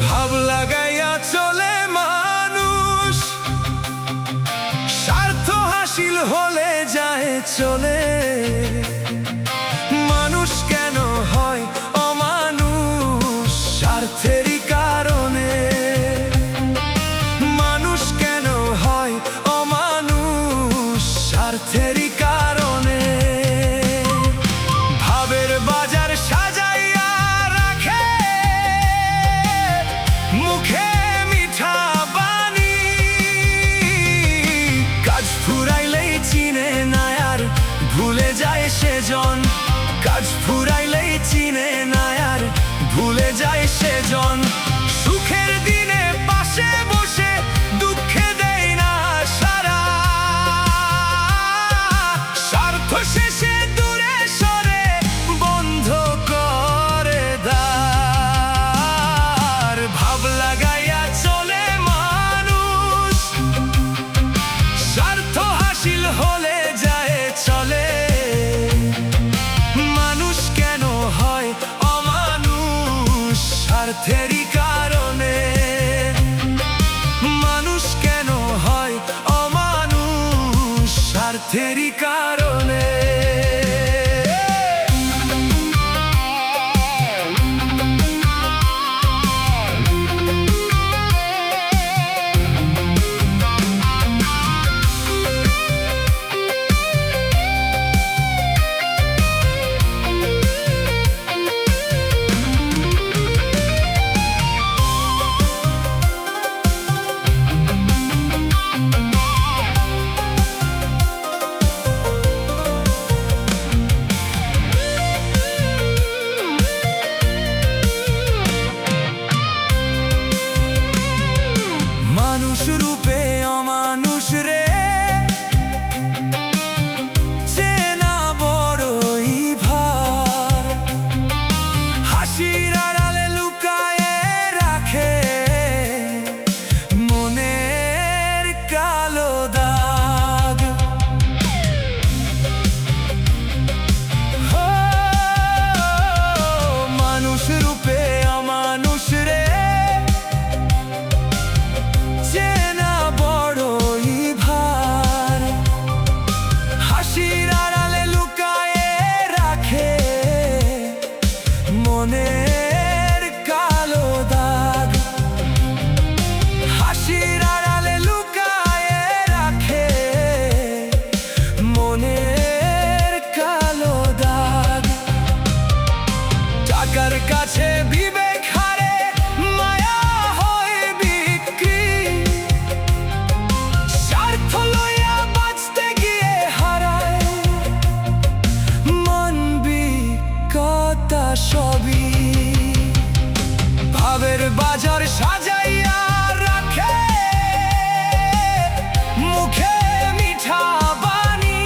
ভাব লাগাইয়া চলে মানুষ, স্বার্থ হাসিল হলে যায় চলে। মানুষ কেন হয় অমানুষ? স্বার্থেরই কারণে। মানুষ কেন হয় অমানুষ? স্বার্থেরই কারণে। ভাবের বাজার সাজাইয়া রাখে, মুখে মিঠা বাণী। কাজ ফুরাইলেই চিনে না আর ভুলে যায় সেজন। কাজ ফুরাইলেই চিনে না আর ভুলে যায় সেজন। সুখের দিনে পাশে বসে দুঃখে দেয় না সারা। স্বার্থ শেষে দূরে সরে বন্ধ করে দ্বার। ভাব লাগাইয়া চলে মানুষ, স্বার্থ হাসিল হলে যায় চলে। মানুষ কেন হয় অমানুষ? স্বার্থেরই কারণে। মানুষ কেন হয় অমানুষ? স্বার্থেরই কারণে। মানুষ রূপে অমানুষ রে, চেনা বড়ই ভার। হাসির আড়ালে লুকায়ে রাখে মনের কালো দাগ। মানুষ রূপে অমানুষ রে, চেনা বড়ই ভার। হাসির আড়ালে লুকায়ে রাখে মনের কালো দাগ। হাসির আড়ালে লুকায়ে রাখে মনের কালো দাগ। টাকার কাছে বিবেক হারে, মায়া হয় বিক্রি। স্বার্থ লইয়া বাঁচতে গিয়ে হারায় মানবিকতা সবই। ভাবের বাজার সাজাইয়া রাখে, মুখে মিঠা বাণী।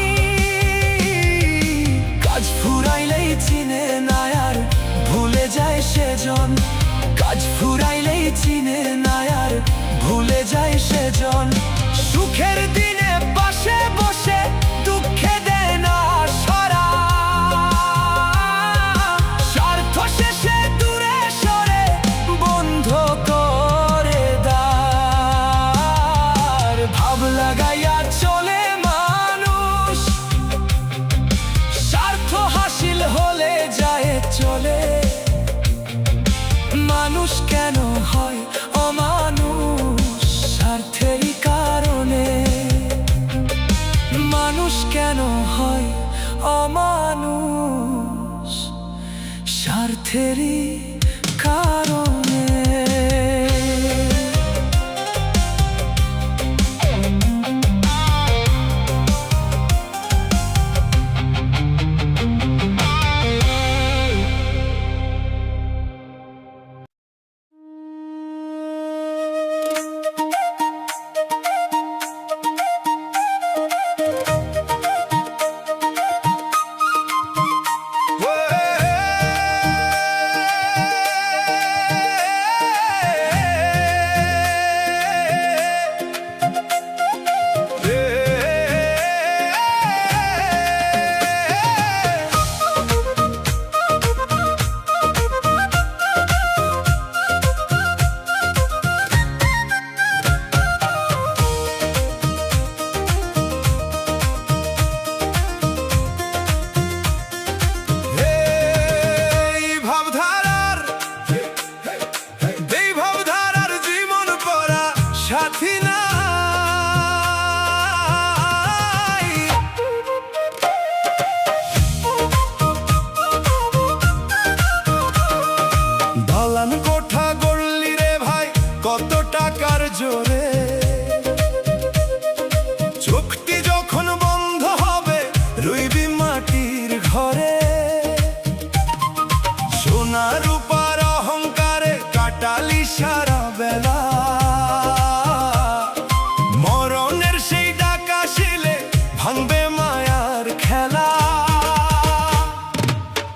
কাজ ফুরাইলেই চিনে না আর ভুলে যায় সেজন। কাজ ফুরাইলেই চিনে না আর ভুলে যায় সেজন। সুখের দিনে পাশে বসে দুঃখে দেয় না সারা। স্বার্থ শেষে দূরে সরে বন্ধ করে দ্বার। ভাব লাগাইয়া চলে মানুষ, স্বার্থ হাসিল হলে যায় চলে। মানুষ কেন হয় অমানুষ? স্বার্থেরই কারণে। মানুষ কেন হয় অমানুষ? স্বার্থেরই কারণে। মাটির ঘরে, সোনা রূপার অহংকারে কাটালি সারা বেলা। মরণের সেই ডাক আসিলে ভাঙবে মায়ার খেলা।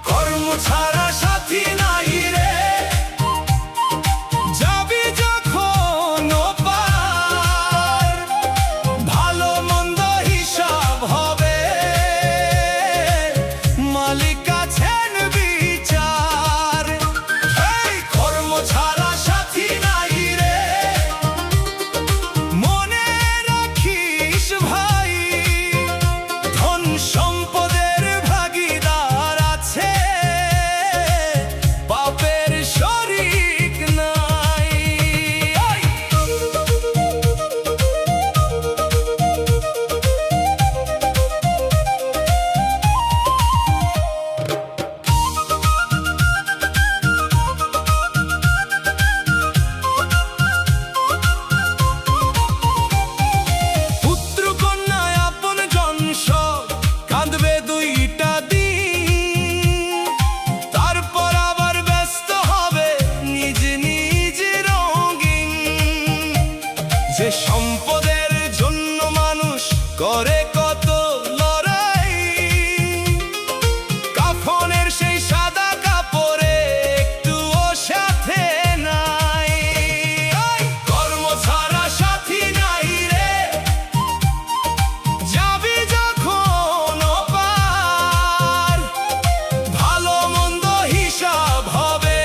কর্ম ছাড়া সাথী নাই রে, যাবি যখন ওপার, ভালো মন্দ হিসাব হবে, মালিক আছেন বিচার। এই কর্ম ছাড়া সাথী নাই রে, মনে রাখিস ভাই, ধন সম্পদের ভাগিদার আছে, পাপের শরিক নাই। পুত্র কন্যায় আপন জন সব কাঁদবে দুইটা দিন, তারপর আবার ব্যস্ত হবে নিজ নিজ রঙিন। যে সম্পদের জন্য মানুষ করে কত লড়াই, কাফনের সেই সাদা কাপড়ে একটুও সাথে নাই। কর্ম ছাড়া সাথী নাই রে, যাবি যখন ওপার, ভালো মন্দ হিসাব হবে,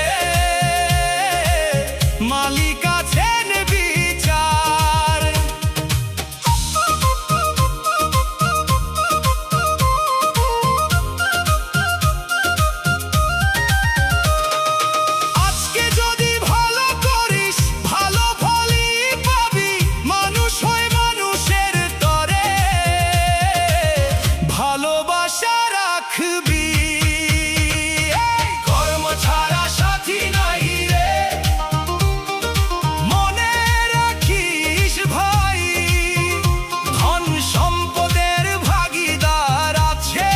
মালিক আছেন বিচার। আজকে যদি ভালো করিস ভালো ফলই পাবি, মানুষ হয় মানুষের তরে, ভালোবাসা রাখবি। এই কর্ম ছাড়া সাথী নাই রে, মনে রাখিস ভাই, ধন সম্পদের ভাগিদার আছে,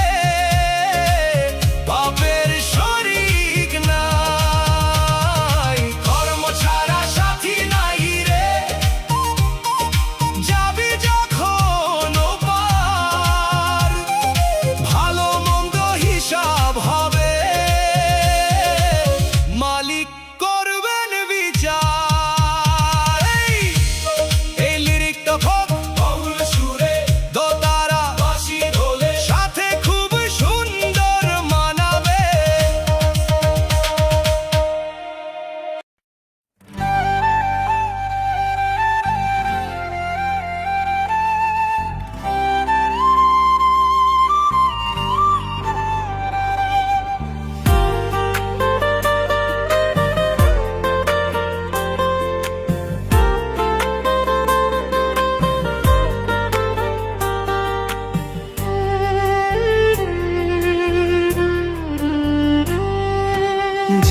পাপের শরিক নাই। কর্ম ছাড়া সাথী নাই রে, যাবি যখন ওপার, ভালো মন্দ হিসাব হবে, মালিক করবেন বিচার। এই লিরিকটা ভোগ বাউল সুরে, দোতারা বাঁশি ঢোলে, সাথে খুব সুন্দর মানাবে।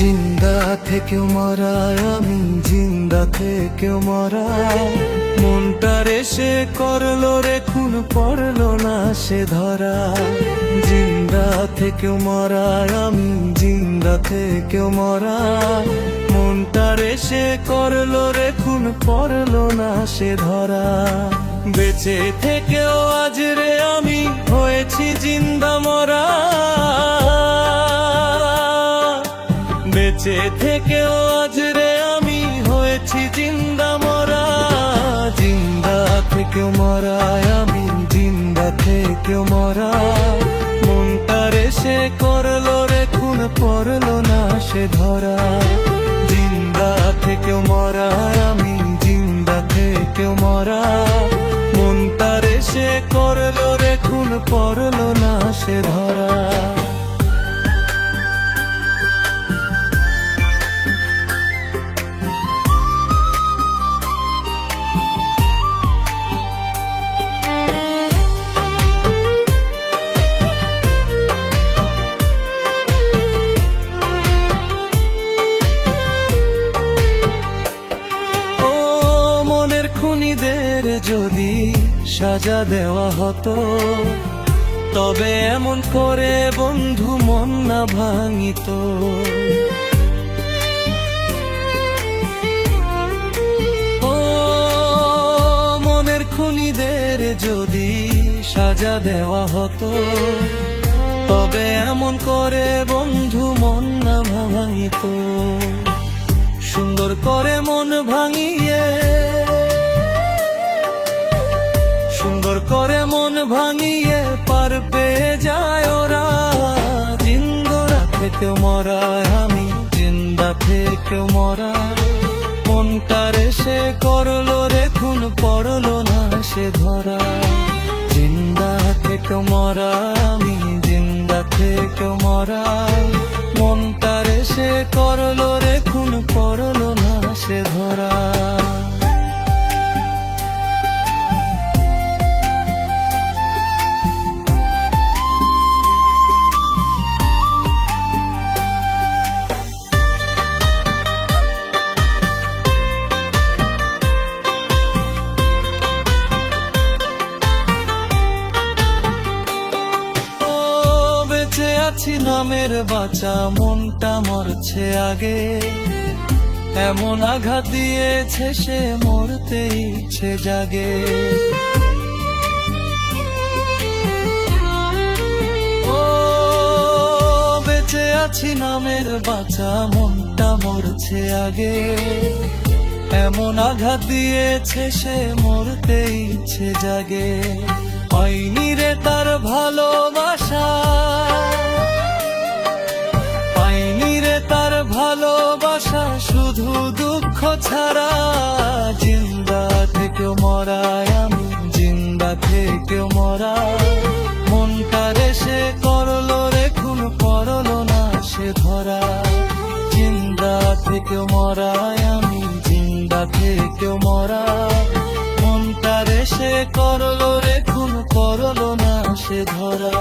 জিন্দা থেকেও মরা, আমি জিন্দা থেকেও মরা, মনটারে সে করলো রে খুন, পড়লো না সে ধরা। জিন্দা থেকেও মরা, আমি জিন্দা থেকেও মরা, মনটারে সে করলো রে খুন, পড়লো না সে ধরা। বেঁচে থেকেও আজ রে আমি হয়েছি জিন্দা মরা, বেঁচে থেকেও আজ রে আমি হয়েছি জিন্দা মরা। জিন্দা থেকেও মরা, আমি জিন্দা থেকেও মরা, মনটারে সে করলো রে খুন, পড়লো না সে ধরা। জিন্দা থেকেও মরা, আমি জিন্দা থেকেও মরা, মনটারে সে করলো রে খুন, পড়লো না সে ধরা। খুনিদের যদি সাজা দেওয়া হতো, তবে এমন করে বন্ধু মন না ভাঙিত। ও মনের খুনিদের যদি সাজা দেওয়া হতো, তবে এমন করে বন্ধু মন না ভাঙিত। সুন্দর করে মন ভাঙিয়ে, সুন্দর করে মন ভাঙিয়ে পার পেয়ে যায় ওরা। জিন্দা থেকেও মরা আমি, জিন্দা থেকেও মরা। মনটারে সে করলো রে খুন, পড়লো না সে ধরা। জিন্দা থেকেও মরা আমি, জিন্দা থেকেও মরা। মনটারে সে করলো রে খুন, পড়লো না সে ধরা। বেঁচে আছি নামের বাঁচা, মনটা মরছে আগে। এমন আঘাত দিয়েছে সে মরতে ইচ্ছে জাগে। ও বেঁচে আছি নামের বাঁচা, মনটা মরছে আগে। এমন আঘাত দিয়েছে সে মরতে ইচ্ছে জাগে। পাইনি রে তার ভালোবাসা, পাইনি রে তার ভালোবাসা, শুধু দুঃখ ছাড়া। জিন্দা থেকেও মরা আমি, জিন্দা থেকেও মরা। মনটারে সে করলো রে খুন, পড়লো না সে ধরা। জিন্দা থেকেও মরা আমি, জিন্দা থেকেও মরা। মনটারে সে করলো রে খুন, পড়লো না সে ধরা।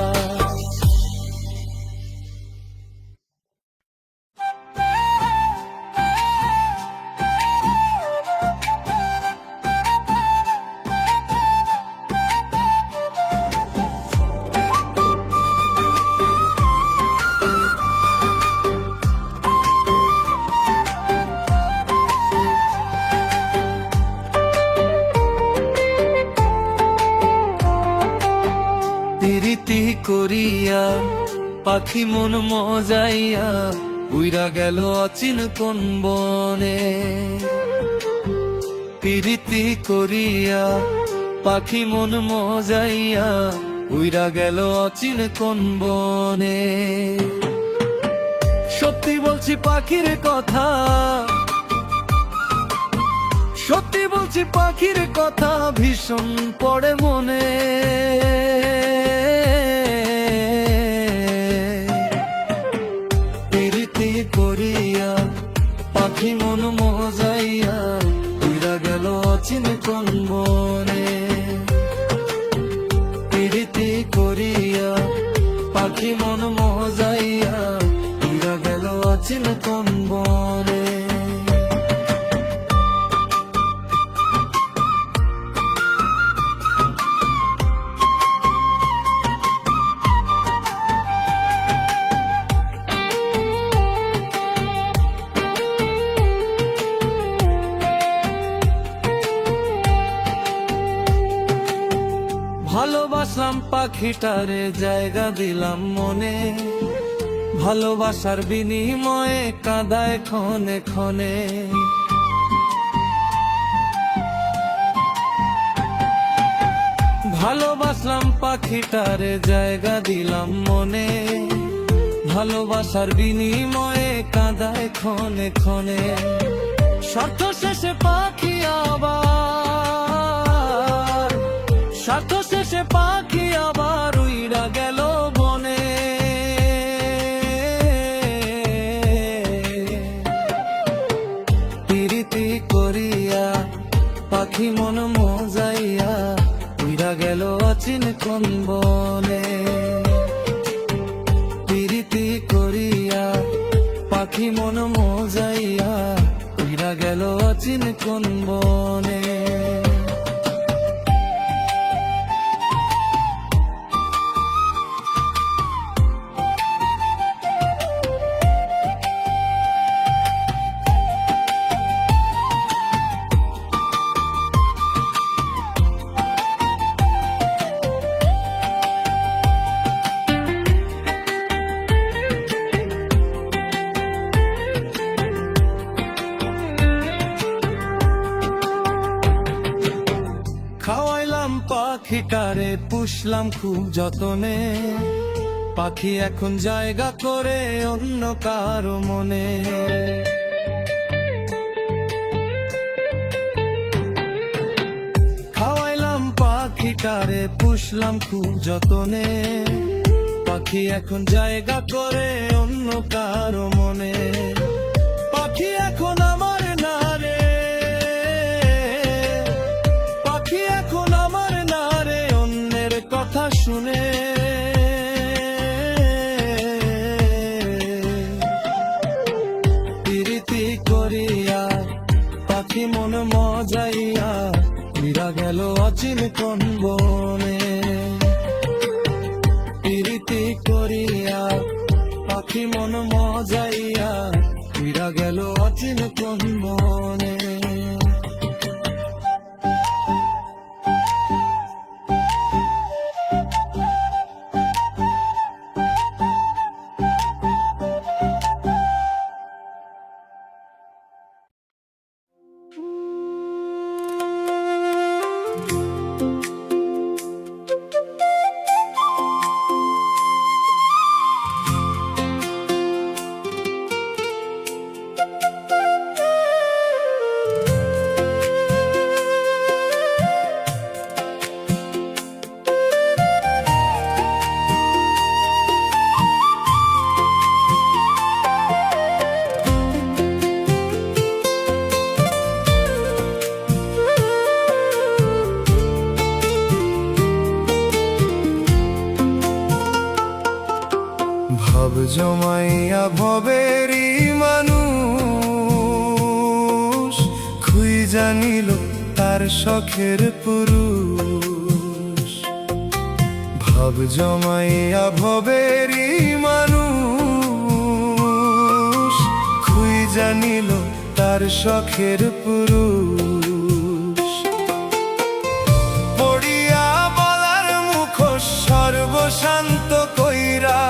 প্রীতি করিয়া পাখি মন মজাইয়া, উইরা গেল অচিন কোন বনে। প্রীতি করিয়া পাখি মন মজাইয়া, উইরা গেল অচিন কোন বনে। সত্যি বলছি পাখির কথা, সত্যি বলছি পাখির কথা, ভীষণ পড়ে মনে। প্রীতি করিয়া পাখি মন মজাইয়া, উইরা গেল অচিন কোন বনে। প্রীতি করিয়া পাখি মন মজাইয়া, উইরা গেল অচিন কোন বনে। ভালোবাসলাম পাখিটারে, জায়গা দিলাম মনে। ভালোবাসার বিনিময়ে কাঁদায় ক্ষণে ক্ষণে। ভালোবাসলাম পাখিটারে, জায়গা দিলাম মনে। ভালোবাসার বিনিময়ে কাঁদায় ক্ষণে ক্ষণে। স্বার্থ শেষে পাখি আবার, স্বার্থ শেষে পাখি আবার উইরা গেল বনে। প্রীতি করিয়া পাখি মন মজাইয়া, উইরা গেল অচিন কোন বনে। প্রীতি করিয়া পাখি মন মজাইয়া, উইরা গেল অচিন কোন বনে। পুষলাম খুব যতনে, পাখি এখন জায়গা করে অন্য কারো মনে। খাওয়াইলাম পাখিটারে, পুষলাম খুব যতনে, পাখি এখন জায়গা করে অন্য কারো মনে। পাখি এখন আমার না রে, পাখি এখন আমার না রে, অন্যের কথা শুনে। প্রীতি করিয়া পাখি মন মজাইয়া ফিরা গেল অচিন কোন বনে। প্রীতি করিয়া পাখি মন মজাইয়া ফিরা গেল অচিন কোন বনে। ভাব জমাইয়া ভবেরই মানুষ, খুই জানিল তার শখের পুরুষ। ভাব জমাইয়া ভবেরই মানুষ, খুই জানিল তার শখের পুরুষ। পড়িয়া বলার মুখোশ সর্বশান্ত কইরা,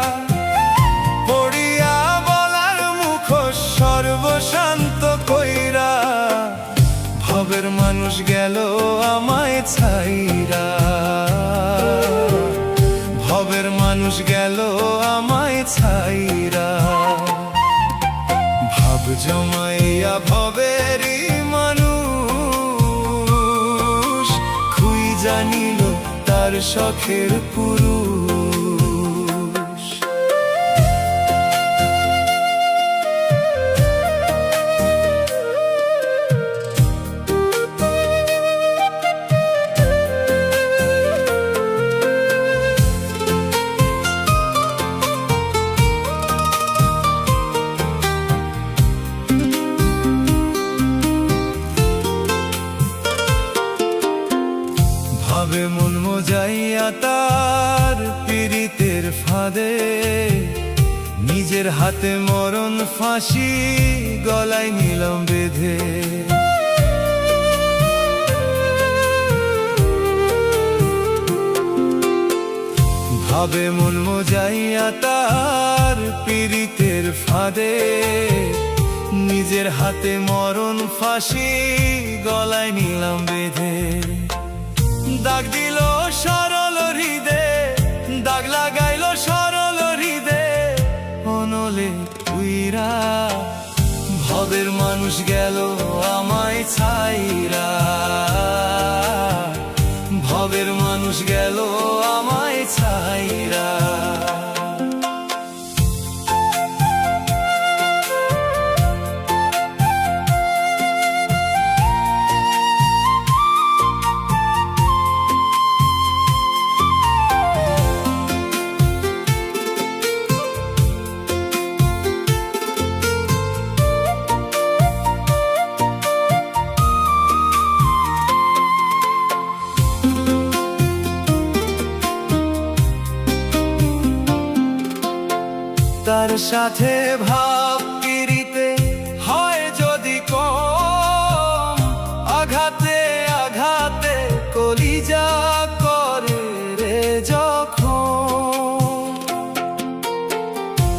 পড়িয়া বলার মুখোশ সর্বশান্ত কইরা, ভবের মানুষ গেল আমায় ছাইরা। ভবের মানুষ গেল আমায় ছাইরা। ভাব জমাইয়া ভবেরই মানুষ, খুই জানিল তার শখের পুরুষ। ভাবে মন মজাইয়া তার পীড়িতের ফাঁদে, নিজের হাতে মরণ ফাঁসি গলায় নিলাম বেঁধে। ভাবে মন মজাইয়া তার পীড়িতের ফাঁদে, নিজের হাতে মরণ ফাঁসি গলায় নিলাম বেঁধে। দাগ দিল সরল হৃদে, দাগ লাগাইল সরল হৃদে, অনলে তুইরা। ভবের মানুষ গেল আমায় ছাইরা। ভবের মানুষ গেল আমায় ছাইরা। তার সাথে ভাব পিরিতে হয় যদি কম, আঘাতে আঘাতে কলিজা করে রে যখন।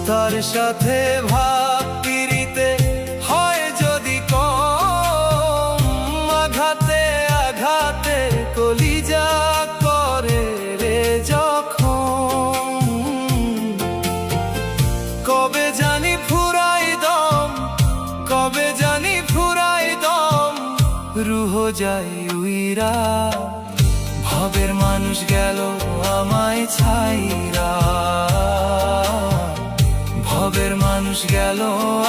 তার সাথে ভাব পিরিতে হয় যদি কম, আঘাতে আঘাতে কলিজা করে যায় উইরা, ভবের মানুষ গেল আমায় ছাইরা, ভবের মানুষ গেল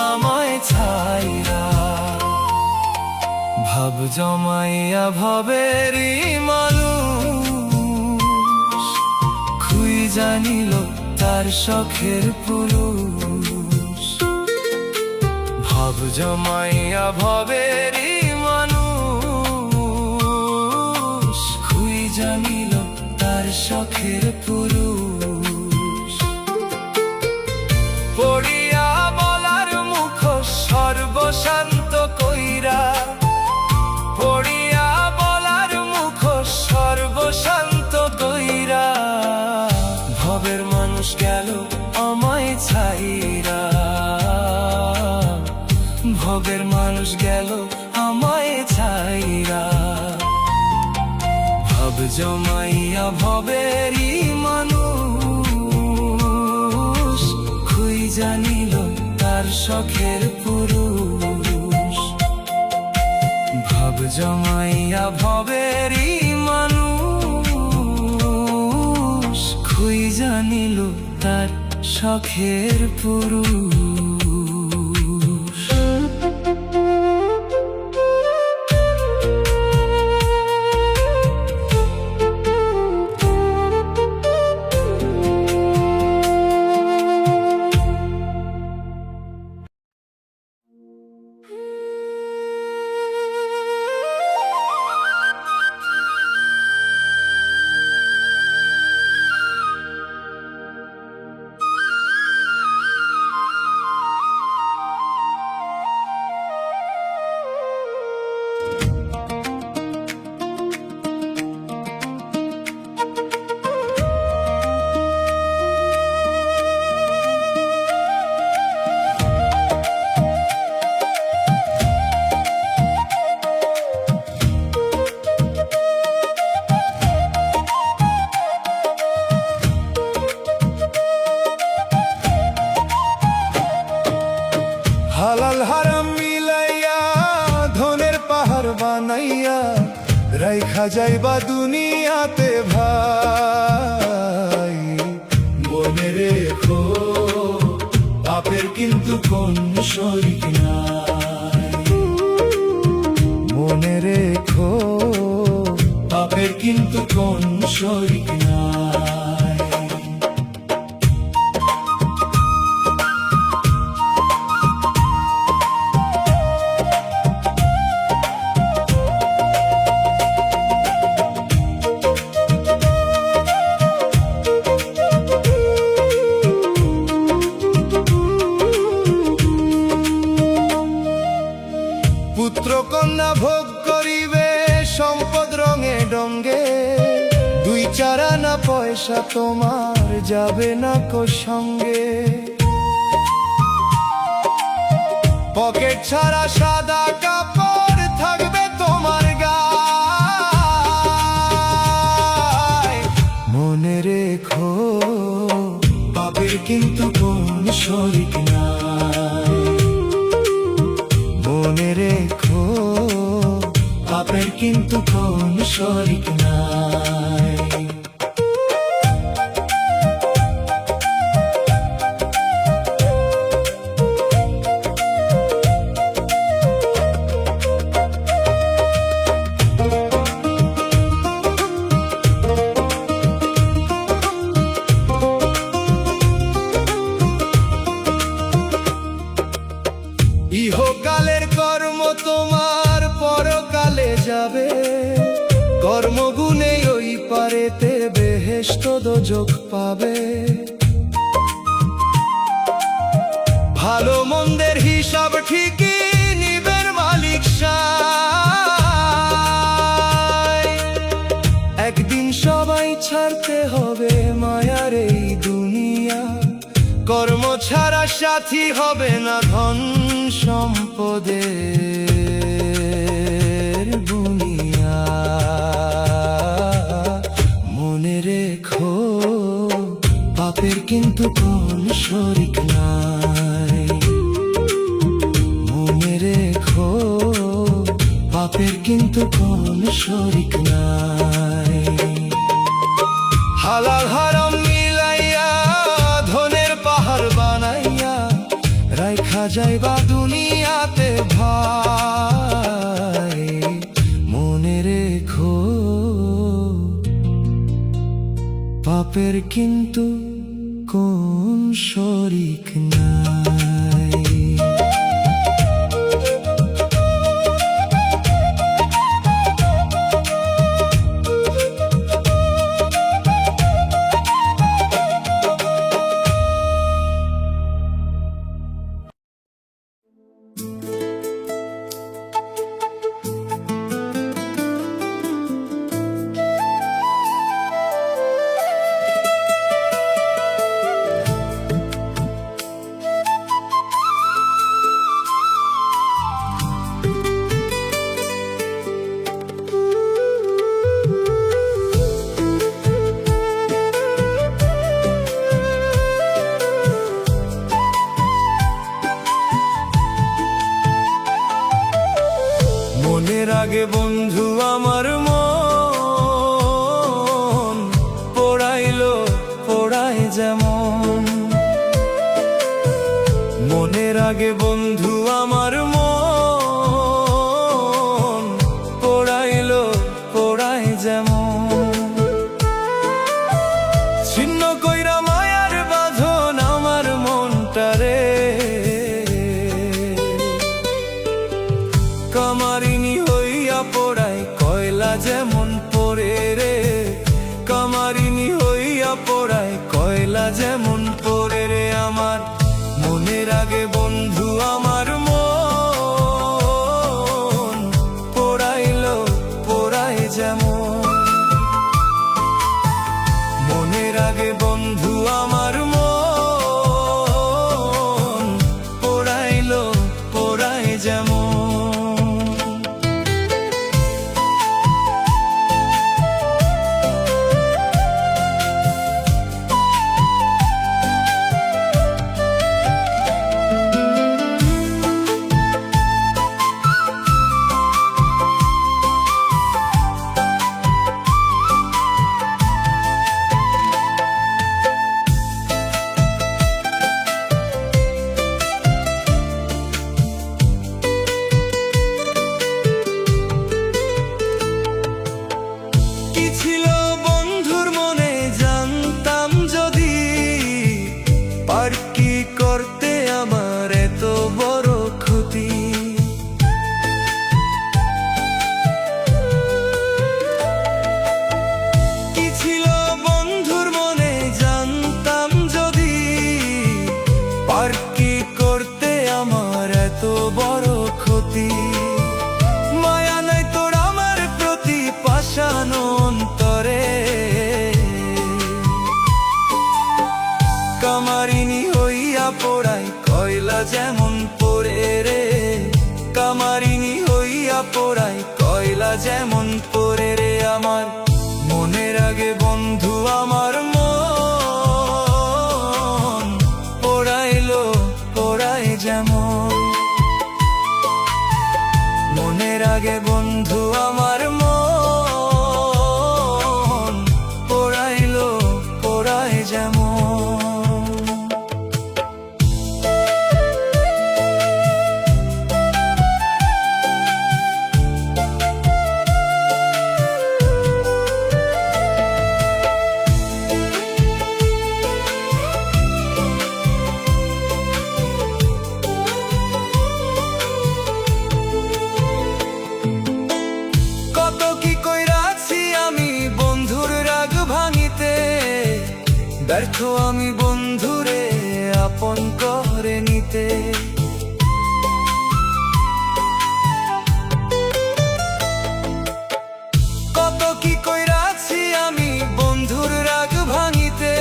আমায় ছাইরা। ভাব জমাইয়া ভবেরই মানুষ খুই জানিল তার শখের পুরুষ। ভাব জমাইয়া ভবেরই মানুষ খুই জানিল তার শখের পুরুষ। পড়িয়া বলার মুখ সর্বশান্ত কইরা, পড়িয়া বলার মুখ সর্বশান্ত কইরা, ভবের মানুষ গেল আমায় ছাইরা, ভবের মানুষ গেল আমায় ছাইরা। ভাব জমাইয়া ভবেরই মানুষ খুই জানিল তার শখের পুরুষ। ভাব জমাইয়া ভবেরই মানুষ খুই জানিল তার শখের পুরুষ। হালাল হারাম মিলাইয়া ধনের পাহাড় বানাইয়া রাইখা যাইবা দুনিয়াতে ভাই। মনে রেখো পাপের কিন্তু কোন শরীক নাই, মনে রেখো পাপের কিন্তু কোন শরীক নাই। পুত্র কন্যা ভোগ করিবে সম্পদ রঙে ডঙ্গে, দুই চার আনা পয়সা তোমার যাবে না কো সঙ্গে। পকেট ছাড়া সাদা কাপড় থাকবে তোমার গায়। মনে রেখো পাপের কিন্তু কোন শরীক নাই, মনে রেখো পাপের কিন্তু কোন শরীক নাই। ইহকালের কর্ম তোমার পরকালে যাবে, কর্মগুণে ওই পারেতে বেহেশত দোজখ পাবে। ভালো মন্দের হিসাব ঠিকই নিবেন মালিক সায়। একদিন সবাই ছাড়তে হবে মায়ার এই দুনিয়া, কর্ম ছাড়া সাথী হবে না ধন সম্পদের দুনিয়া। মনে রেখো পাপের কিন্তু কোন শরীক নাই, মনে রেখো পাপের কিন্তু কোন শরিক নাই। হালাল হারাম মিলাইয়া ধনের পাহাড় বানাইয়া রাইখা যাইবা দুনিয়াতে ভাই, মনে রেখো পাপের কিন্তু কোন শরিক নাই। মনের আগে বন্ধু আমার মন পোড়াইলো পোড়ায় যেমন, মনের আগে বন্ধু আমার মন পোড়াইলো পোড়ায় যেমন, ছিন্ন কইরা মায়ার বাঁধন আমার মনটারে, কামারিনী হইয়া পোড়াই কয়লা যেমন পরে রে, কামারিনী হইয়া পোড়াই কয়লা যেমন পরে রে আমার। মনের আগে বন্ধু আমার মন পোড়াইলো পোড়াই যেমন, মনের আগে বন্ধু আমার মন পোড়াইলো পোড়াই যেমন। কি ছিল বন্ধুর মনে জানতাম যদি, পার কি করতে আমার এত বড় ক্ষতি। কি ছিল বন্ধুর মনে জানতাম যদি, পার কি করতে আমার এত বড় ক্ষতি। মায়া নাই তোর আমার প্রতি পাষাণ অন্তরে, কামারিনী হইয়া পোড়াই কয়লা যেমন পরে রে, কামারিনী হইয়া পোড়াই কয়লা যেমন পরে রে আমার। মনের আগে বন্ধু আমার মন পোড়াইলো পোড়াই যেমন, মনের আগে বন্ধু আমার মন পোড়াইলো পোড়াই যেমন। কত কি কইরাছি আমি বন্ধুর রাগ ভাঙিতে, ব্যর্থ আমি বন্ধুরে আপন করে নিতে। কত কি কইরাছি আমি বন্ধুর রাগ ভাঙিতে,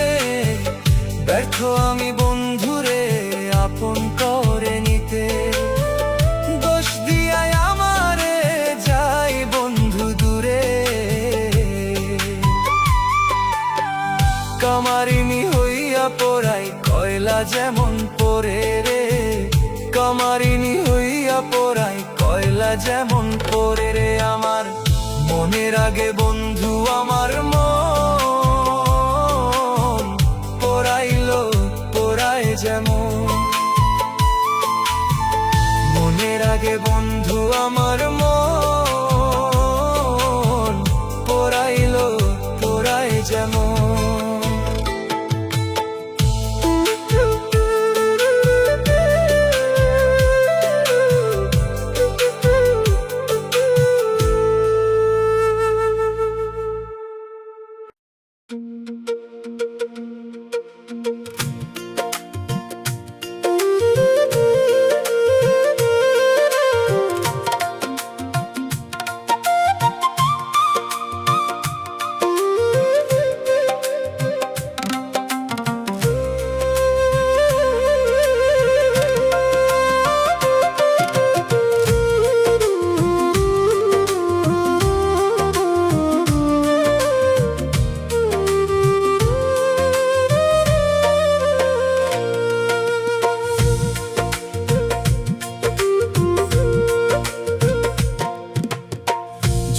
ব্যর্থ আমি বন্ধুরে আপন করে নিতে। দোষ দিয়াই আমারে যাই বন্ধু দূরে, কামারিনী হইয়া পোড়াই কয়লা যেমন পরে রে, কামারিনী হইয়া পোড়াই কয়লা যেমন পরে রে আমার। মনের আগে বন্ধু আমার মন পোড়াইলো পোড়ায় যেমন। মনের আগে বন্ধু আমার মন পোড়াইলো পোড়ায় যেমন।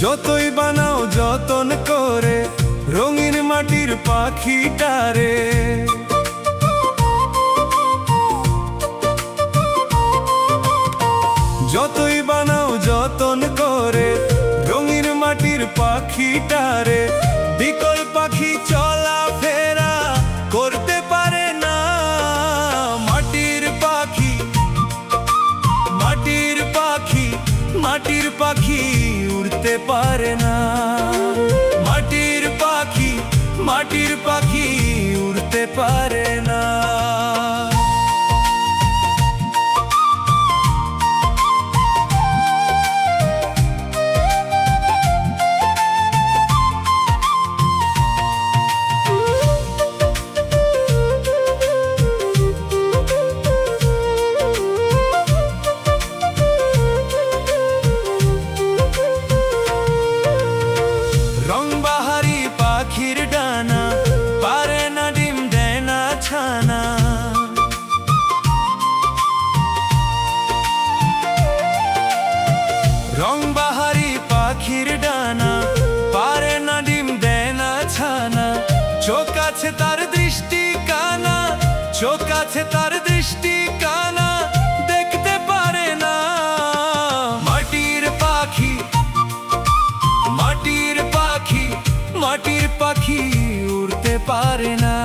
যতই বানাও যতন করে রঙিন মাটির পাখিটারে, যতই বানাও যতন করে রঙিন মাটির পাখিটারে, বিকল পাখি চলা ফেরা করতে পারে না। মাটির পাখি মাটির পাখি মাটির পাখি উড়তে পারে না। মাটির পাখি মাটির পাখি উড়তে পারে না। রংবাহারি পাখির ডানা পারে না ডিম দেয় না ছানা। রংবাহারি পাখির ডানা পারে না ডিম দেয় না ছানা। চোখ আছে তার দৃষ্টি কানা, চোখ আছে তার দৃষ্টি কানা, দেখতে পারে না। মাটির পাখি মাটির পাখি মাটির পাখি উড়তে পারে না।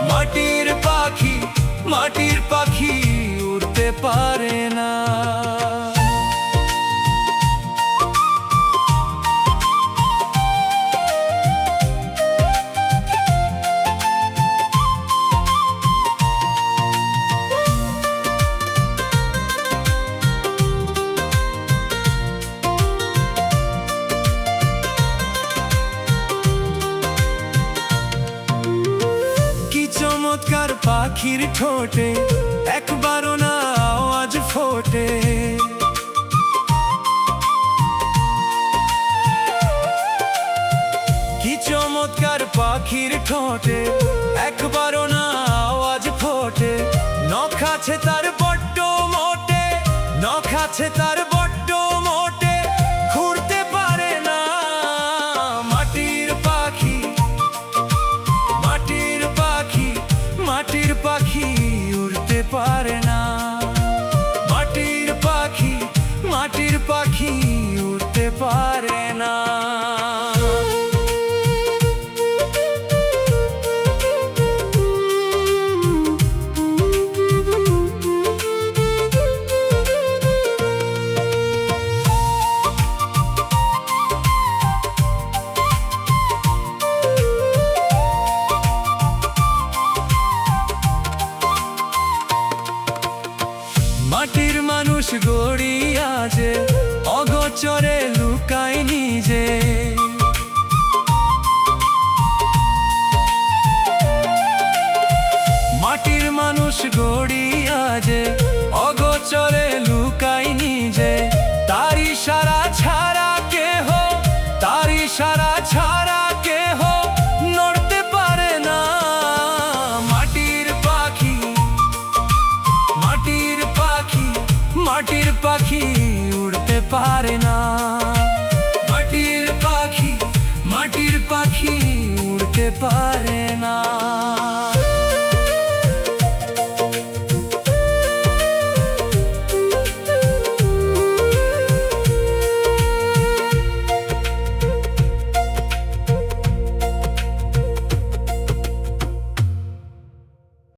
মাটির পাখি মাটির পাখি উড়তে পারে না। চমৎকার পাখির ঠোঁটে একবারও না আওয়াজ ফোটে। কি চমৎকার পাখির ঠোঁটে একবারও না আওয়াজ ফোটে। নখ আছে তার বড্ড মোটে, নখ আছে তার বড্ড মোটে, ঘুরতে পারে না। মাটির পাখি মাটির পাখি মাটির পাখি উড়তে পারে না। মাটির পাখি মাটির পাখি উড়তে পারে না। মাটির মানুষ গড়িয়া যে অগোচরে লুকায় নিজে। মাটির মানুষ গড়িয়া যে অগোচরে লুকায় নিজে। তার ইশারা ছাড়া কেহ, তার ইশারা ছাড়া কেহ নড়তে পারে না। মাটির পাখি মাটির পাখি মাটির পাখি উড়তে পারে না। মাটির পারে